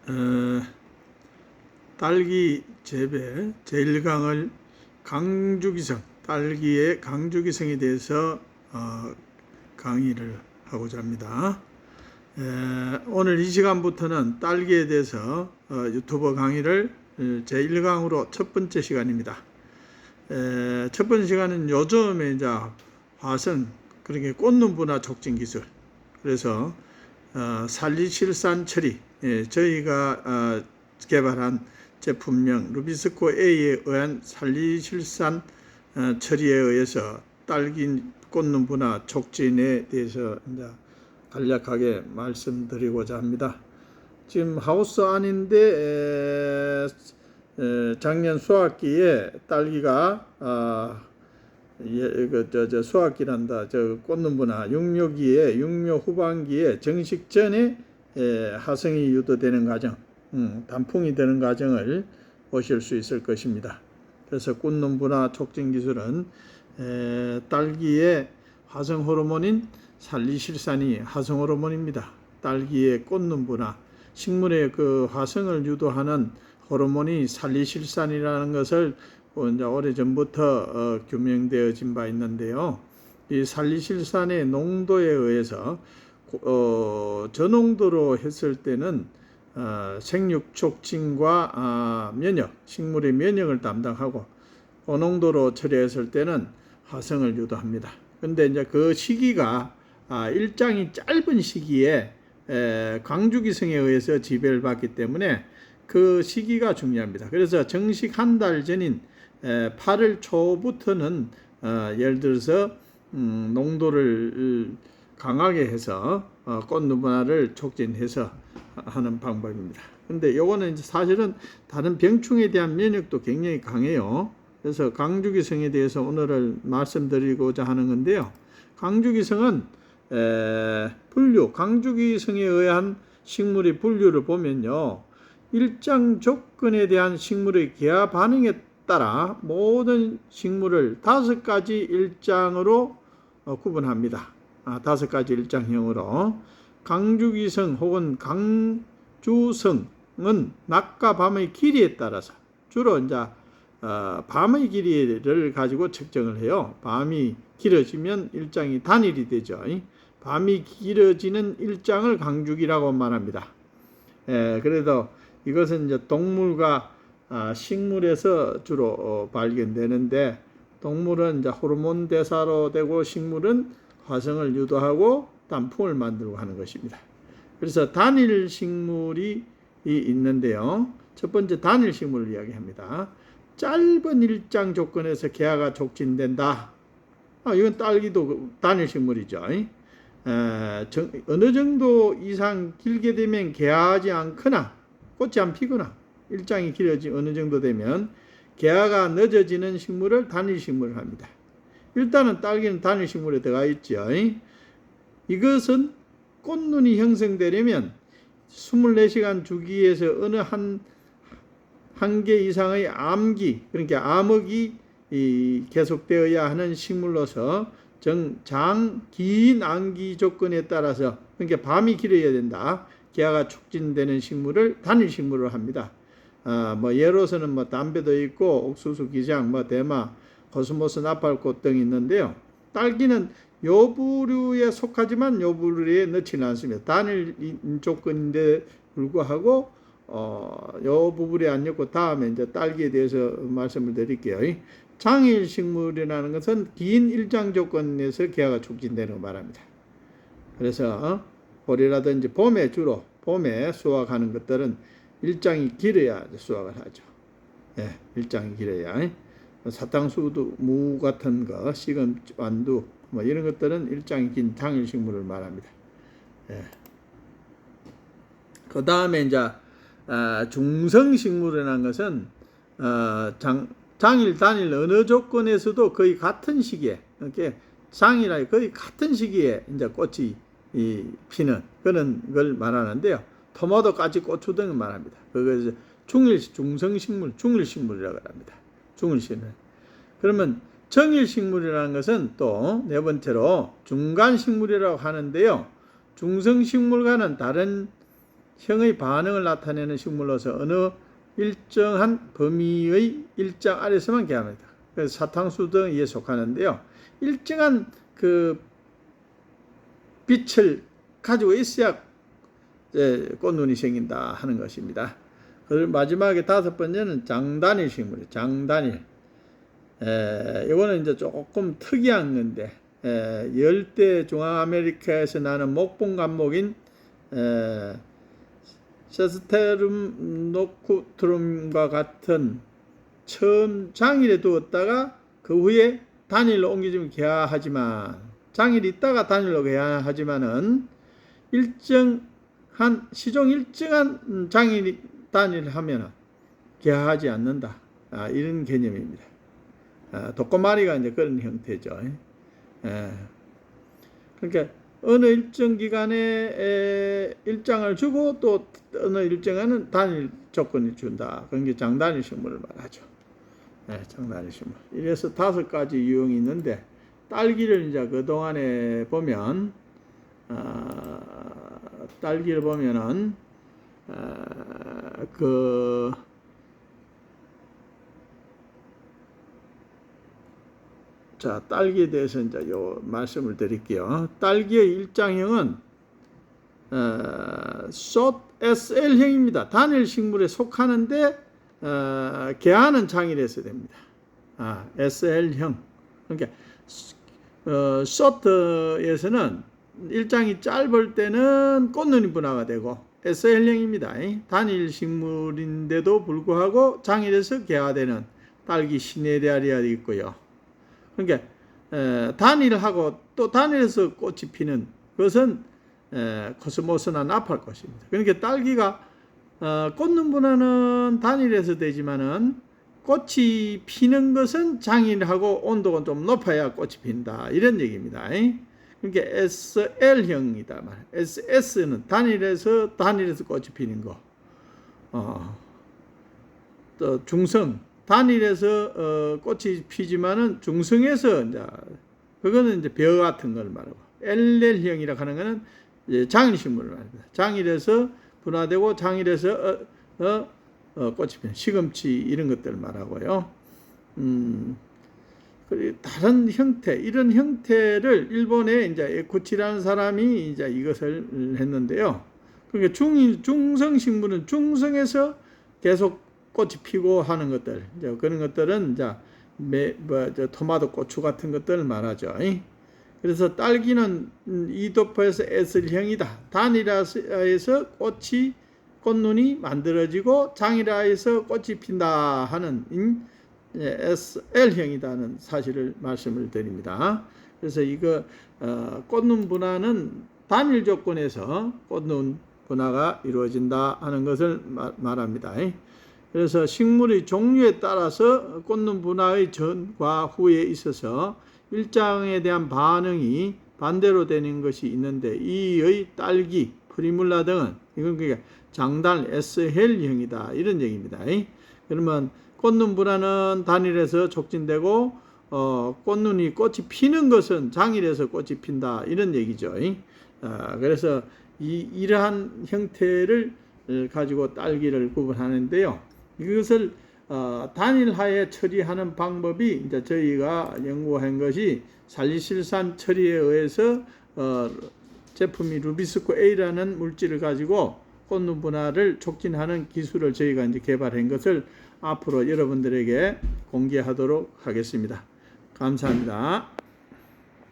어, 딸기 재배 제1강을 강주기성, 딸기의 강주기성에 대해서 강의를 하고자 합니다. 오늘 이 시간부터는 딸기에 대해서 유튜버 강의를 제1강으로 첫 번째 시간입니다. 첫 번째 시간은 요즘에 이제 화성, 그러니까 꽂는 분화 촉진 기술, 그래서 살리실산 처리, 저희가 개발한 제품명 루비스코 A에 의한 살리실산 처리에 의해서 딸기 꽂는 분화 촉진에 대해서 이제 간략하게 말씀드리고자 합니다. 지금 하우스 안인데 작년 수확기에 딸기가 수확기란다. 꽂는 분화 육묘기에 육묘 후반기에 정식 전에 화성이 유도되는 과정, 단풍이 되는 과정을 보실 수 있을 것입니다. 그래서 꽂는 분화 촉진 기술은 딸기의 화성 호르몬인 살리실산이 화성 호르몬입니다. 딸기의 꽂는 분화, 식물의 그 화성을 유도하는 호르몬이 살리실산이라는 것을 이제 오래전부터 규명되어진 바 있는데요. 이 살리실산의 농도에 의해서 저농도로 했을 때는 생육 촉진과 면역, 식물의 면역을 담당하고 고농도로 처리했을 때는 화성을 유도합니다. 근데 이제 그 시기가 일정이 짧은 시기에 광주기성에 의해서 지배를 받기 때문에 그 시기가 중요합니다. 그래서 정식 한 달 전인 8월 초부터는 예를 들어서 농도를 강하게 해서 꽂는 분화를 촉진해서 하는 방법입니다. 근데 요거는 사실은 다른 병충에 대한 면역도 굉장히 강해요. 그래서 강주기성에 대해서 오늘을 말씀드리고자 하는 건데요. 강주기성은 분류, 강주기성에 의한 식물의 분류를 보면요, 일정 조건에 대한 식물의 개화 반응에 따라 모든 식물을 5가지 일장으로 구분합니다. 5가지 일장형으로. 강주기성 혹은 강주성은 낮과 밤의 길이에 따라서 주로 이제 밤의 길이를 가지고 측정을 해요. 밤이 길어지면 일장이 단일이 되죠. 밤이 길어지는 일장을 강주기라고 말합니다. 그래도 이것은 이제 동물과 식물에서 주로 발견되는데, 동물은 이제 호르몬 대사로 되고 식물은 화성을 유도하고 단풍을 만들고 하는 것입니다. 그래서 단일 식물이 있는데요. 첫 번째 단일 식물을 이야기합니다. 짧은 일장 조건에서 개화가 촉진된다. 이건 딸기도 단일 식물이죠. 어느 정도 이상 길게 되면 개화하지 않거나 꽃이 안 피거나 일장이 길어지 어느 정도 되면 개화가 늦어지는 식물을 단일 식물을 합니다. 일단은 딸기는 단일 식물에 들어가 있죠. 이것은 꽃눈이 형성되려면 24시간 주기에서 어느 한 개 이상의 암기, 그러니까 암흑이 계속되어야 하는 식물로서 긴 암기 조건에 따라서, 그러니까 밤이 길어야 된다. 개화가 촉진되는 식물을 단일 식물로 합니다. 예로서는 담배도 있고 옥수수, 기장, 대마, 코스모스, 나팔꽃 등이 있는데요. 딸기는 요 부류에 속하지만 요 부류에 넣지는 않습니다. 단일 조건인데 불구하고 요 부분에 안 넣고 다음에 이제 딸기에 대해서 말씀을 드릴게요. 장일 식물이라는 것은 긴 일장 조건에서 개화가 촉진되는 거 말합니다. 그래서 보리라든지 봄에 수확하는 것들은 일장이 길어야 수확을 하죠. 일장이 길어야. 사탕수도 무 같은 거, 시금 완두 이런 것들은 일장이 긴 장일 식물을 말합니다. 그 다음에 이제 중성 식물이라는 것은 장일, 단일 어느 조건에서도 거의 같은 시기에, 이렇게 장이라 거의 같은 시기에 이제 꽃이 피는 그런 걸 말하는데요. 토마토까지 고추 등을 말합니다. 그것을 중성식물, 중일식물이라고 합니다. 중일식물. 그러면 정일식물이라는 것은 또 네 번째로 중간식물이라고 하는데요. 중성식물과는 다른 형의 반응을 나타내는 식물로서 어느 일정한 범위의 일장 아래서만 개합니다. 그래서 사탕수 등에 속하는데요. 일정한 그 빛을 가지고 있어야 꽃눈이 생긴다 하는 것입니다. 그리고 마지막에 5번째는 장단일 식물이에요. 장단일. 이거는 이제 조금 특이한 건데, 열대 중앙아메리카에서 나는 목봉감목인 세스테름 노쿠트름과 같은 처음 장일에 두었다가 그 후에 단일로 옮겨지면 개화하지만, 장일이 있다가 단일로 개화하지만은 시종 일정한 장일이 단일을 하면 개화하지 않는다. 이런 개념입니다. 독고마리가 이제 그런 형태죠. 그러니까 어느 일정 기간에 일장을 주고 또 어느 일정에는 단일 조건을 준다. 그런 게 장단일 식물을 말하죠. 장단일 식물. 이래서 5가지 유형이 있는데, 딸기를 이제 그 동안에 보면, 딸기를 보면은 자, 딸기에 대해서 이제 요 말씀을 드릴게요. 딸기의 일장형은 SL형입니다. 단일 식물에 속하는데 개화는 장일에서 됩니다. SL형. 그러니까 쇼트에서는 일장이 짧을 때는 꽃눈이 분화가 되고 SL형입니다. 단일 식물인데도 불구하고 장일에서 개화되는 딸기 시네리아리아 있고요. 그러니까 단일하고 또 단일에서 꽃이 피는 것은 코스모스나 나팔 꽃입니다. 그러니까 딸기가 꽃눈 분화는 단일에서 되지만은 꽃이 피는 것은 장일하고 온도가 좀 높아야 꽃이 핀다. 이런 얘기입니다. 그러니까 SL형이다. SS는 단일에서 꽃이 피는 거. 또 중성, 단일에서 꽃이 피지만은 중성에서 이제 그거는 이제 벼 같은 걸 말하고, LL형이라 하는 거는 이제 장일 식물을 말합니다. 장일에서 분화되고 장일에서 꽃이 피는 시금치 이런 것들을 말하고요. 다른 형태, 이런 형태를 일본의 이제 에쿠치라는 사람이 이제 이것을 했는데요. 그러니까 중성 식물은 중성에서 계속 꽃이 피고 하는 것들, 이제 그런 것들은 이제 토마토, 고추 같은 것들을 말하죠. 그래서 딸기는 이도포에서 S형이다. 단일화에서 꽃눈이 만들어지고 장일화에서 꽃이 핀다 하는 SL형이다는 사실을 말씀을 드립니다. 그래서 이거 꽃눈 분화는 단일 조건에서 꽃눈 분화가 이루어진다 하는 것을 말합니다. 그래서 식물의 종류에 따라서 꽃눈 분화의 전과 후에 있어서 일장에 대한 반응이 반대로 되는 것이 있는데, 이의 딸기, 프리물라 등은 이건 그게 장단 Shel형이다 이런 얘기입니다. 그러면 꽃눈 분화는 단일에서 촉진되고 꽃이 피는 것은 장일에서 꽃이 핀다 이런 얘기죠. 그래서 이러한 형태를 가지고 딸기를 구분하는데요. 이것을 단일하에 처리하는 방법이 이제 저희가 연구한 것이 살리실산 처리에 의해서 제품이 루비스코 A라는 물질을 가지고 꽃눈 분화를 촉진하는 기술을 저희가 이제 개발한 것을 앞으로 여러분들에게 공개하도록 하겠습니다. 감사합니다.